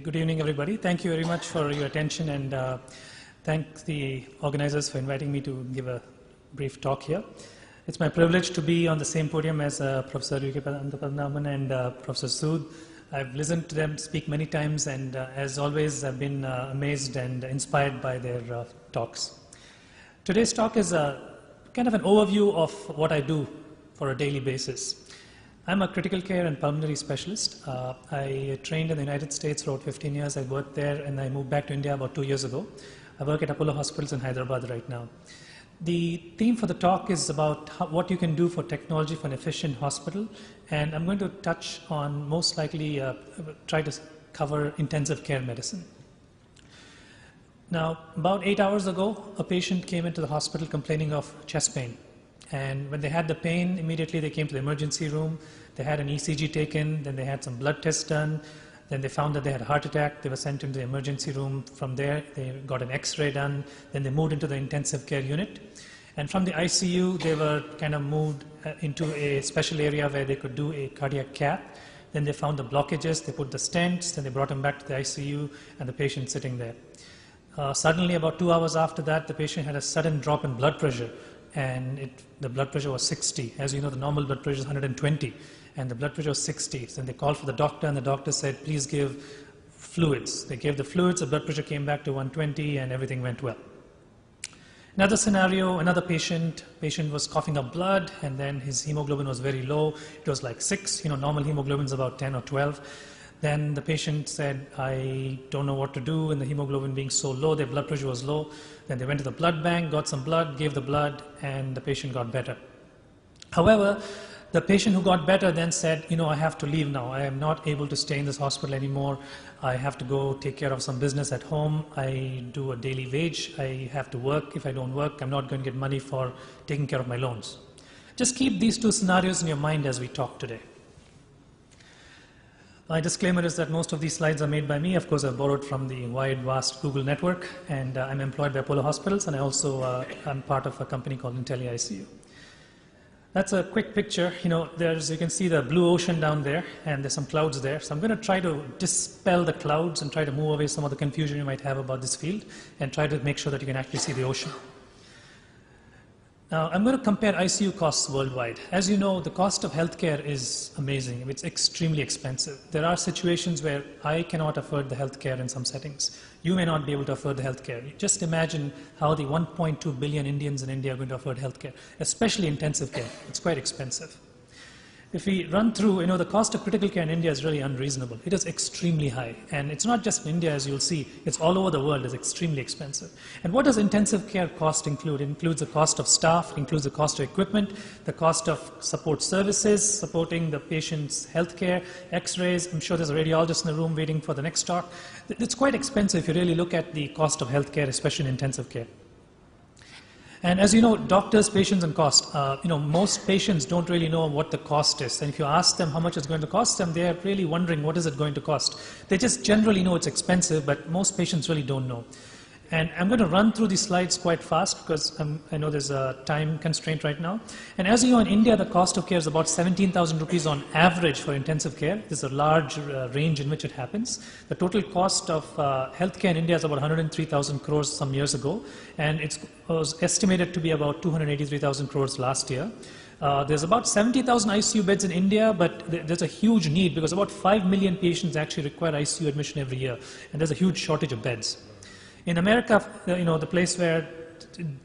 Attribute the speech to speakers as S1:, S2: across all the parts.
S1: Good evening, everybody. Thank you very much for your attention, and thank the organizers for inviting me to give a brief talk here. It's my privilege to be on the same podium as Professor U.K. Padmanabhan and Professor Sood. I've listened to them speak many times, and as always, I've been amazed and inspired by their talks. Today's talk is kind of an overview of what I do for a daily basis. I'm a critical care and pulmonary specialist. I trained in the United States for about 15 years. I worked there, and I moved back to India about 2 years ago. I work at Apollo Hospitals in Hyderabad right now. The theme for the talk is about what you can do for technology for an efficient hospital, and I'm going to touch on, most likely, try to cover intensive care medicine. Now, about 8 hours ago, a patient came into the hospital complaining of chest pain. And when they had the pain, immediately they came to the emergency room. They had an ECG taken, then they had some blood tests done. Then they found that they had a heart attack. They were sent into the emergency room. From there, they got an X-ray done. Then they moved into the intensive care unit. And from the ICU, they were kind of moved into a special area where they could do a cardiac cath. Then they found the blockages. They put the stents. Then they brought them back to the ICU, and the patient sitting there. Suddenly, about 2 hours after that, the patient had a sudden drop in blood pressure. And the blood pressure was 60. As you know, the normal blood pressure is 120, and the blood pressure was 60. So they called for the doctor, and the doctor said, please give fluids. They gave the fluids, the blood pressure came back to 120, and everything went well. Another scenario, another patient was coughing up blood, and then his hemoglobin was very low. It was like 6. Normal hemoglobin is about 10 or 12. Then the patient said, I don't know what to do, and the hemoglobin being so low, their blood pressure was low. Then they went to the blood bank, got some blood, gave the blood, and the patient got better. However, the patient who got better then said, I have to leave now. I am not able to stay in this hospital anymore. I have to go take care of some business at home. I do a daily wage. I have to work. If I don't work, I'm not going to get money for taking care of my loans. Just keep these two scenarios in your mind as we talk today. My disclaimer is that most of these slides are made by me. Of course, I've borrowed from the wide, vast Google network, and I'm employed by Apollo Hospitals, and I also am part of a company called IntelliICU. That's a quick picture. You can see the blue ocean down there, and there's some clouds there. So I'm going to try to dispel the clouds and try to move away some of the confusion you might have about this field, and try to make sure that you can actually see the ocean. Now, I'm going to compare ICU costs worldwide. As you know, the cost of healthcare is amazing. It's extremely expensive. There are situations where I cannot afford the healthcare in some settings. You may not be able to afford the healthcare. Just imagine how the 1.2 billion Indians in India are going to afford healthcare, especially intensive care. It's quite expensive. If we run through, the cost of critical care in India is really unreasonable. It is extremely high. And it's not just in India, as you'll see. It's all over the world. It's extremely expensive. And what does intensive care cost include? It includes the cost of staff. It includes the cost of equipment, the cost of support services, supporting the patient's health care, x-rays. I'm sure there's a radiologist in the room waiting for the next talk. It's quite expensive if you really look at the cost of health care, especially in intensive care. And as you know, doctors, patients, and cost. Most patients don't really know what the cost is. And if you ask them how much it's going to cost them, they're really wondering what is it going to cost. They just generally know it's expensive, but most patients really don't know. And I'm going to run through these slides quite fast because I know there's a time constraint right now. And as you know, in India, the cost of care is about 17,000 rupees on average for intensive care. There's a large range in which it happens. The total cost of healthcare in India is about 103,000 crores some years ago. And it was estimated to be about 283,000 crores last year. There's about 70,000 ICU beds in India, but there's a huge need because about 5 million patients actually require ICU admission every year. And there's a huge shortage of beds. In America, the place where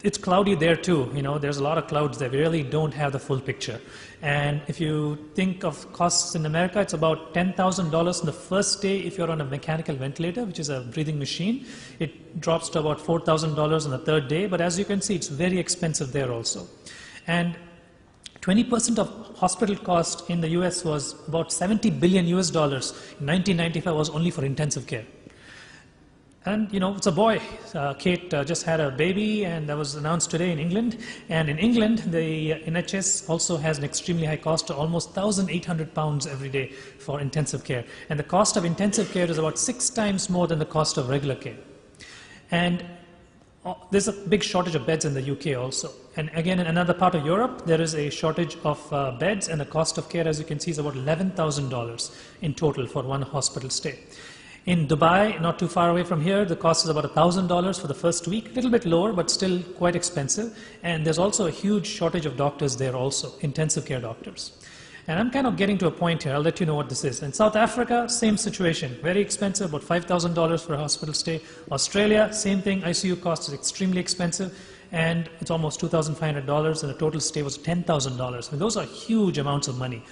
S1: it's cloudy there too, there's a lot of clouds there. We really don't have the full picture. And if you think of costs in America, it's about $10,000 in the first day if you're on a mechanical ventilator, which is a breathing machine. It drops to about $4,000 on the third day, but as you can see, it's very expensive there also. And 20% of hospital cost in the US was about $70 billion US dollars. In 1995 was only for intensive care. And, it's a boy. Kate just had a baby, and that was announced today in England. And in England, the NHS also has an extremely high cost, almost £1,800 every day for intensive care. And the cost of intensive care is about 6 times more than the cost of regular care. And there's a big shortage of beds in the UK also. And again, in another part of Europe, there is a shortage of beds, and the cost of care, as you can see, is about $11,000 in total for one hospital stay. In Dubai, not too far away from here, the cost is about $1,000 for the first week. A little bit lower, but still quite expensive. And there's also a huge shortage of doctors there also, intensive care doctors. And I'm kind of getting to a point here. I'll let you know what this is. In South Africa, same situation. Very expensive, about $5,000 for a hospital stay. Australia, same thing. ICU cost is extremely expensive. And it's almost $2,500, and the total stay was $10,000. I mean, those are huge amounts of money.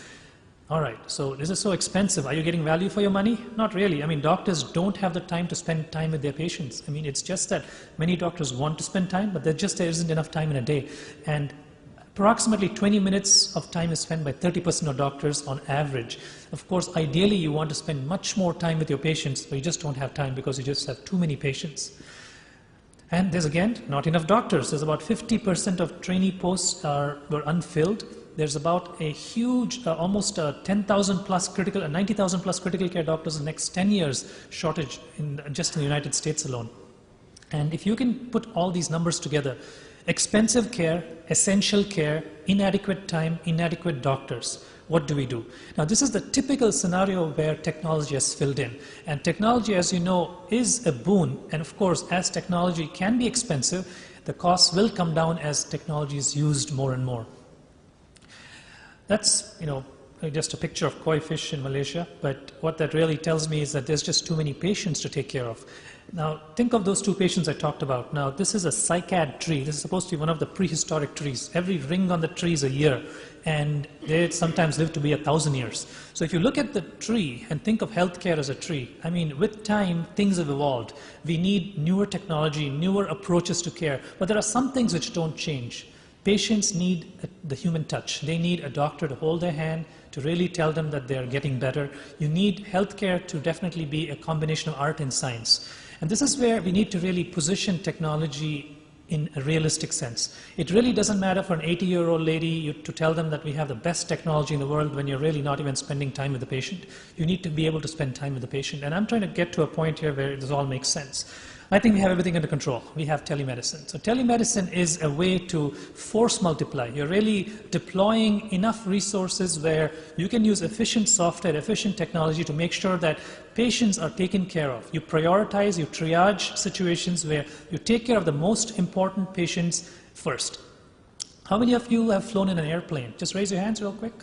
S1: All right, so this is so expensive. Are you getting value for your money? Not really. I mean, doctors don't have the time to spend time with their patients. I mean, it's just that many doctors want to spend time, but there isn't enough time in a day. And approximately 20 minutes of time is spent by 30% of doctors on average. Of course, ideally, you want to spend much more time with your patients, but you just don't have time because you just have too many patients. And there's, again, not enough doctors. There's about 50% of trainee posts were unfilled. There's about a huge, almost 10,000 plus critical, 90,000 plus critical care doctors in the next 10 years shortage just in the United States alone. And if you can put all these numbers together, expensive care, essential care, inadequate time, inadequate doctors, what do we do? Now, this is the typical scenario where technology has filled in. And technology, as you know, is a boon. And of course, as technology can be expensive, the costs will come down as technology is used more and more. That's, just a picture of koi fish in Malaysia, but what that really tells me is that there's just too many patients to take care of. Now, think of those two patients I talked about. Now, this is a cycad tree. This is supposed to be one of the prehistoric trees. Every ring on the tree is a year, and they sometimes live to be 1,000 years. So if you look at the tree and think of healthcare as a tree, I mean, with time, things have evolved. We need newer technology, newer approaches to care, but there are some things which don't change. Patients need the human touch. They need a doctor to hold their hand, to really tell them that they're getting better. You need healthcare to definitely be a combination of art and science. And this is where we need to really position technology in a realistic sense. It really doesn't matter for an 80-year-old lady to tell them that we have the best technology in the world when you're really not even spending time with the patient. You need to be able to spend time with the patient. And I'm trying to get to a point here where this all makes sense. I think we have everything under control. We have telemedicine. So telemedicine is a way to force multiply. You're really deploying enough resources where you can use efficient software, efficient technology to make sure that patients are taken care of. You prioritize, you triage situations where you take care of the most important patients first. How many of you have flown in an airplane? Just raise your hands real quick.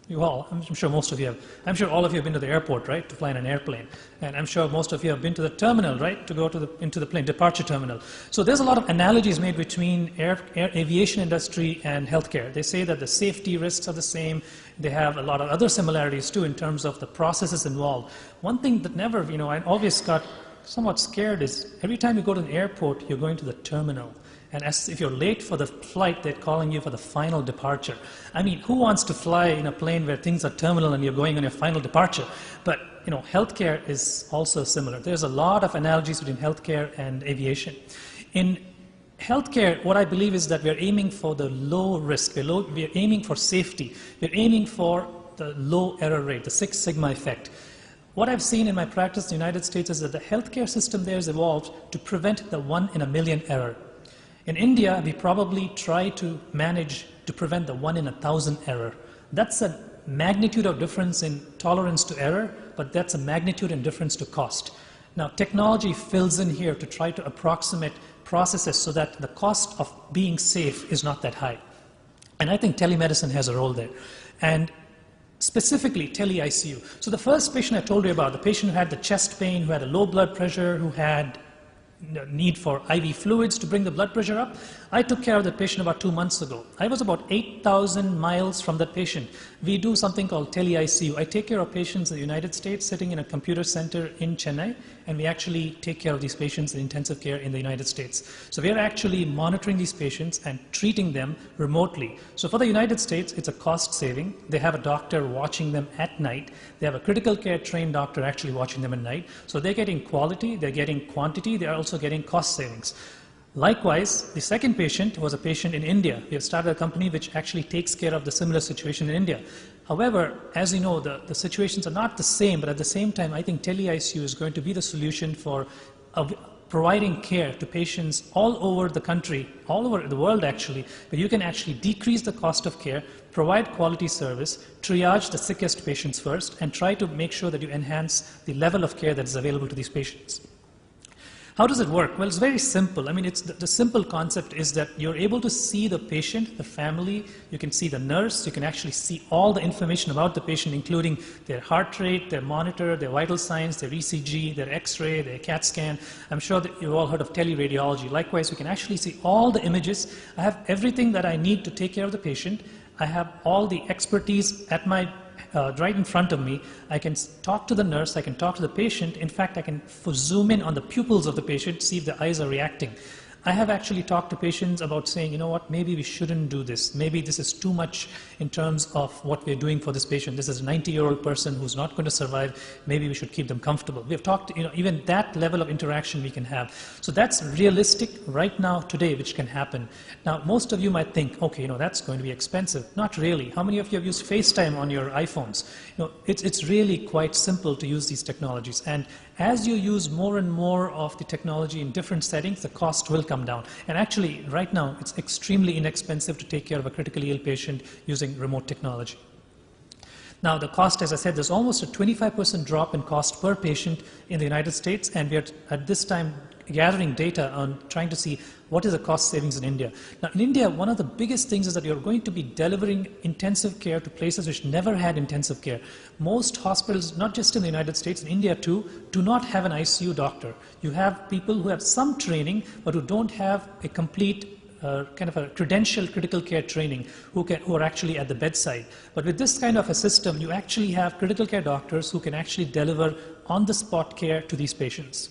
S1: You all, I'm sure most of you have. I'm sure all of you have been to the airport, right, to fly in an airplane. And I'm sure most of you have been to the terminal, right, to go into the plane, departure terminal. So there's a lot of analogies made between aviation industry and healthcare. They say that the safety risks are the same. They have a lot of other similarities too in terms of the processes involved. One thing that never, I always got somewhat scared is every time you go to an airport, you're going to the terminal. And if you're late for the flight, they're calling you for the final departure. I mean, who wants to fly in a plane where things are terminal and you're going on your final departure? But, healthcare is also similar. There's a lot of analogies between healthcare and aviation. In healthcare, what I believe is that we're aiming for the low risk. We're aiming for safety. We're aiming for the low error rate, the Six Sigma effect. What I've seen in my practice in the United States is that the healthcare system there has evolved to prevent the 1 in a million error. In India, we probably try to manage to prevent the 1 in 1,000 error. That's a magnitude of difference in tolerance to error, but that's a magnitude in difference to cost. Now, technology fills in here to try to approximate processes so that the cost of being safe is not that high. And I think telemedicine has a role there. And specifically, tele-ICU. So the first patient I told you about, the patient who had the chest pain, who had a low blood pressure, who had need for IV fluids to bring the blood pressure up. I took care of that patient about 2 months ago. I was about 8,000 miles from that patient. We do something called tele-ICU. I take care of patients in the United States sitting in a computer center in Chennai, and we actually take care of these patients in intensive care in the United States. So we are actually monitoring these patients and treating them remotely. So for the United States, it's a cost saving. They have a doctor watching them at night. They have a critical care trained doctor actually watching them at night. So they're getting quality, they're getting quantity, they're also getting cost savings. Likewise, the second patient was a patient in India. We have started a company which actually takes care of the similar situation in India. However, as you know, the situations are not the same, but at the same time, I think tele-ICU is going to be the solution for providing care to patients all over the country, all over the world actually, where you can actually decrease the cost of care, provide quality service, triage the sickest patients first, and try to make sure that you enhance the level of care that is available to these patients. How does it work? Well, it's very simple. I mean, the simple concept is that you're able to see the patient, the family, you can see the nurse, you can actually see all the information about the patient, including their heart rate, their monitor, their vital signs, their ECG, their X-ray, their CAT scan. I'm sure that you've all heard of teleradiology. Likewise, we can actually see all the images. I have everything that I need to take care of the patient. I have all the expertise at my right in front of me. I can talk to the nurse, I can talk to the patient. In fact, I can zoom in on the pupils of the patient, see if the eyes are reacting. I have actually talked to patients about saying, you know what, maybe we shouldn't do this. Maybe this is too much in terms of what we're doing for this patient. This is a 90-year-old person who's not going to survive. Maybe we should keep them comfortable. We have talked, even that level of interaction we can have. So that's realistic right now, today, which can happen. Now, most of you might think, okay, that's going to be expensive. Not really. How many of you have used FaceTime on your iPhones? It's really quite simple to use these technologies. And as you use more and more of the technology in different settings, the cost will come down. And actually, right now, it's extremely inexpensive to take care of a critically ill patient using remote technology. Now, the cost, as I said, there's almost a 25% drop in cost per patient in the United States, and we are at this time gathering data on trying to see what is the cost savings in India. Now, in India, one of the biggest things is that you're going to be delivering intensive care to places which never had intensive care. Most hospitals, not just in the United States, in India too, do not have an ICU doctor. You have people who have some training, but who don't have a complete kind of a credentialed critical care training who are actually at the bedside. But with this kind of a system, you actually have critical care doctors who can actually deliver on-the-spot care to these patients.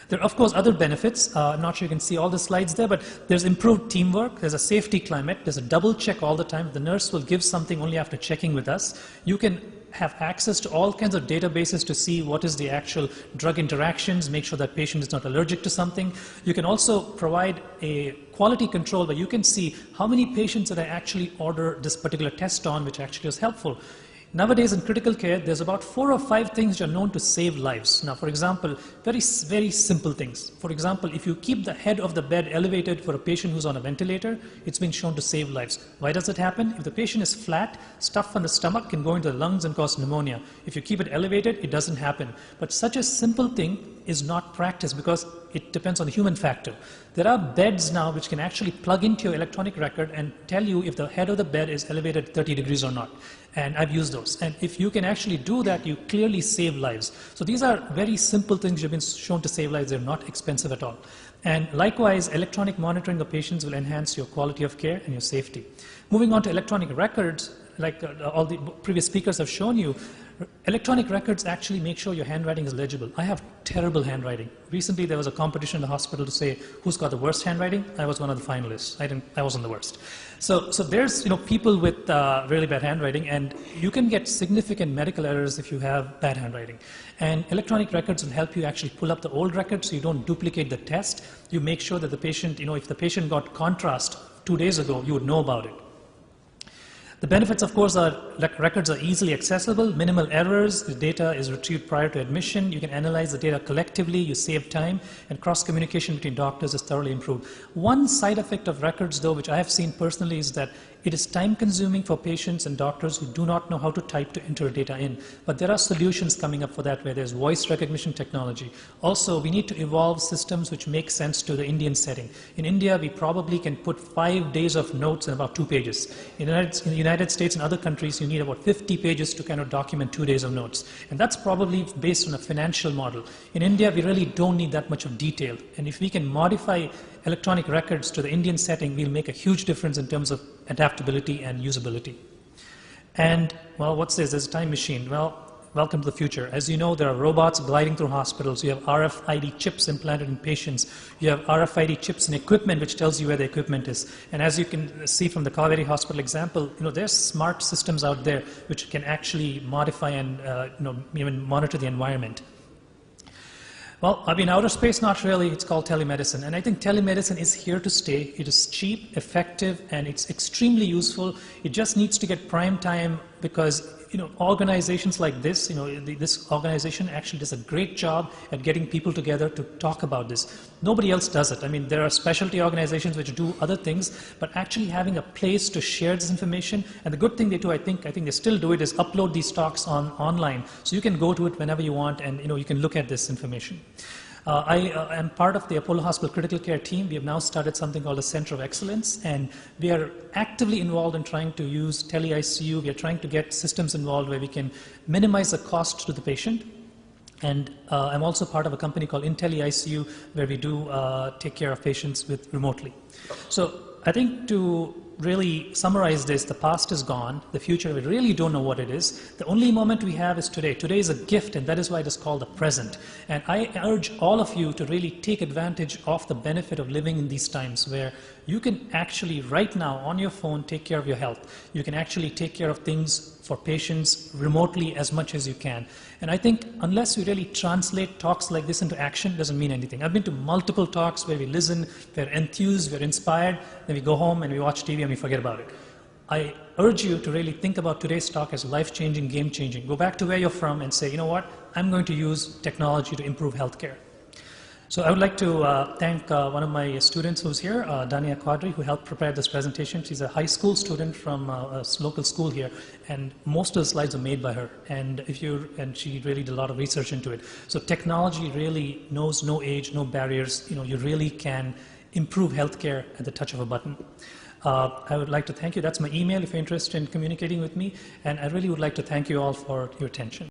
S1: There are, of course, other benefits. I'm not sure you can see all the slides there, but there's improved teamwork. There's a safety climate. There's a double check all the time. The nurse will give something only after checking with us. You can have access to all kinds of databases to see what is the actual drug interactions, make sure that patient is not allergic to something. You can also provide a quality control where you can see how many patients did I actually order this particular test on, which actually is helpful. Nowadays in critical care, there's about 4 or 5 things that are known to save lives. Now, for example, very simple things. For example, if you keep the head of the bed elevated for a patient who's on a ventilator, it's been shown to save lives. Why does it happen? If the patient is flat, stuff from the stomach can go into the lungs and cause pneumonia. If you keep it elevated, it doesn't happen. But such a simple thing is not practiced because it depends on the human factor. There are beds now which can actually plug into your electronic record and tell you if the head of the bed is elevated 30 degrees or not. And I've used those. And if you can actually do that, you clearly save lives. So these are very simple things which have been shown to save lives. They're not expensive at all. And likewise, electronic monitoring of patients will enhance your quality of care and your safety. Moving on to electronic records, like all the previous speakers have shown you, electronic records actually make sure your handwriting is legible. I have terrible handwriting. Recently, there was a competition in the hospital to say who's got the worst handwriting. I was one of the finalists. I wasn't the worst. So there's people with really bad handwriting, and you can get significant medical errors if you have bad handwriting. And electronic records will help you actually pull up the old records so you don't duplicate the test. You make sure that the patient, if the patient got contrast 2 days ago, you would know about it. The benefits, of course, are records are easily accessible, minimal errors, the data is retrieved prior to admission, you can analyze the data collectively, you save time, and cross-communication between doctors is thoroughly improved. One side effect of records, though, which I have seen personally, is that it is time-consuming for patients and doctors who do not know how to type to enter data in. But there are solutions coming up for that, where there's voice recognition technology. Also, we need to evolve systems which make sense to the Indian setting. In India, we probably can put 5 days of notes in about 2 pages. In the United States and other countries, you need about 50 pages to kind of document 2 days of notes. And that's probably based on a financial model. In India, we really don't need that much of detail. And if we can modify electronic records to the Indian setting, we'll make a huge difference in terms of adaptability and usability. And, well, what's this? There's a time machine. Well, welcome to the future. As you know, there are robots gliding through hospitals. You have RFID chips implanted in patients. You have RFID chips in equipment, which tells you where the equipment is. And as you can see from the Kaveri Hospital example, there's smart systems out there which can actually modify and even monitor the environment. Well, outer space, not really. It's called telemedicine. And I think telemedicine is here to stay. It is cheap, effective, and it's extremely useful. It just needs to get prime time because organizations like this, this organization actually does a great job at getting people together to talk about this. Nobody else does it. I mean, there are specialty organizations which do other things, but actually having a place to share this information, and the good thing they do, I think they still do it, is upload these talks online, so you can go to it whenever you want, and you can look at this information. I am part of the Apollo Hospital Critical Care team. We have now started something called a Center of Excellence, and we are actively involved in trying to use tele-ICU. We are trying to get systems involved where we can minimize the cost to the patient. And I'm also part of a company called IntelliICU, where we do take care of patients remotely. So I think to really summarize this, the past is gone, the future we really don't know what it is. The only moment we have is today. Today is a gift, and that is why it is called the present. And I urge all of you to really take advantage of the benefit of living in these times where you can actually right now on your phone take care of your health. You can actually take care of things for patients remotely as much as you can. And I think unless we really translate talks like this into action, it doesn't mean anything. I've been to multiple talks where we listen, we're enthused, we're inspired, then we go home and we watch TV and we forget about it. I urge you to really think about today's talk as life-changing, game-changing. Go back to where you're from and say, you know what, I'm going to use technology to improve healthcare. So I would like to thank one of my students who's here, Dania Quadri, who helped prepare this presentation. She's a high school student from a local school here, and most of the slides are made by her. And she really did a lot of research into it. So technology really knows no age, no barriers. You really can improve healthcare at the touch of a button. I would like to thank you. That's my email if you're interested in communicating with me. And I really would like to thank you all for your attention.